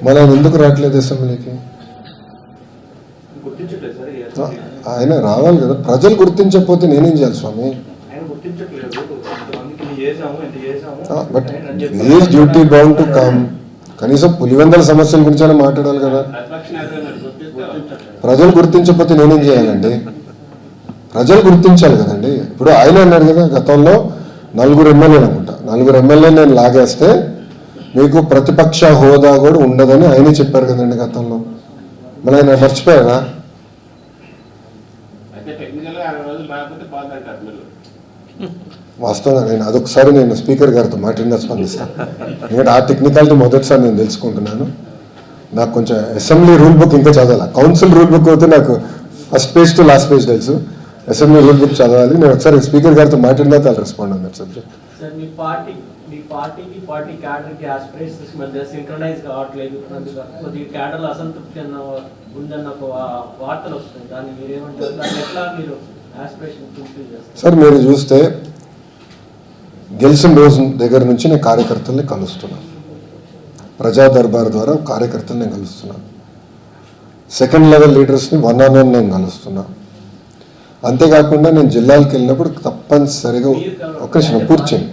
మన ఎందుకు రావట్లేదు అసెంబ్లీకి? ఆయన రావాలి కదా, ప్రజలు గుర్తించకపోతే నేనేం చేయాలి స్వామి? But is duty bound to come. కనీసం పులివెందల సమస్యల గురించి అయినా మాట్లాడాలి కదా. ప్రజలు గుర్తించకపోతే నేనేం చేయాలండి? ప్రజలు గుర్తించాలి కదండి. ఇప్పుడు ఆయన అన్నాడు కదా, గతంలో 4 ఎమ్మెల్యేలు అనుకుంటా, 4 ఎమ్మెల్యేలు నేను లాగేస్తే మీకు ప్రతిపక్ష హోదా కూడా ఉండదని ఆయనే చెప్పారు కదండి గతంలో. మళ్ళీ ఆయన మర్చిపోయారా? వాస్తవంగా అదొకసారి నేను స్పీకర్ గారితో మాట్లాడినా స్పందిస్తాను. ఎందుకంటే ఆ టెక్నికాలిటీ మొదటిసారి నేను తెలుసుకుంటున్నాను. నాకు కొంచెం అసెంబ్లీ రూల్ బుక్ ఇంకా చదవాలి. కౌన్సిల్ రూల్ బుక్ అయితే నాకు first page to last page తెలుసు. అసెంబ్లీ రూల్ బుక్ చదవాలి. నేను ఒకసారి స్పీకర్ గారితో మాట్లాడినా వాళ్ళు రెస్పాండ్ అన్నారు సబ్జెక్ట్. పార్టీ క్యాడర్కి ఆస్పిరేషన్స్ మధ్య సింక్రనైజ్ కావట్లేదు, కొద్దిగా క్యాడర్లో అసంతృప్తి ఉందన్న వార్తలు వస్తుంది. దాన్ని మీరేమంటారు? దాన్ని ఎట్లా మీరు ఆస్పిరేషన్ ఫుల్ఫిల్ చేస్తారు? సార్ మీరు చూస్తే గెలిచిన రోజు దగ్గర నుంచి నేను కార్యకర్తల్ని కలుస్తున్నాను. ప్రజా దర్బార్ ద్వారా కార్యకర్తలు నేను కలుస్తున్నాను. సెకండ్ లెవెల్ లీడర్స్ని 1-on-1 నేను కలుస్తున్నాను. అంతేకాకుండా నేను జిల్లాలకు వెళ్ళినప్పుడు తప్పనిసరిగా ఒక్క నిమిషం పూర్తి చేయండి.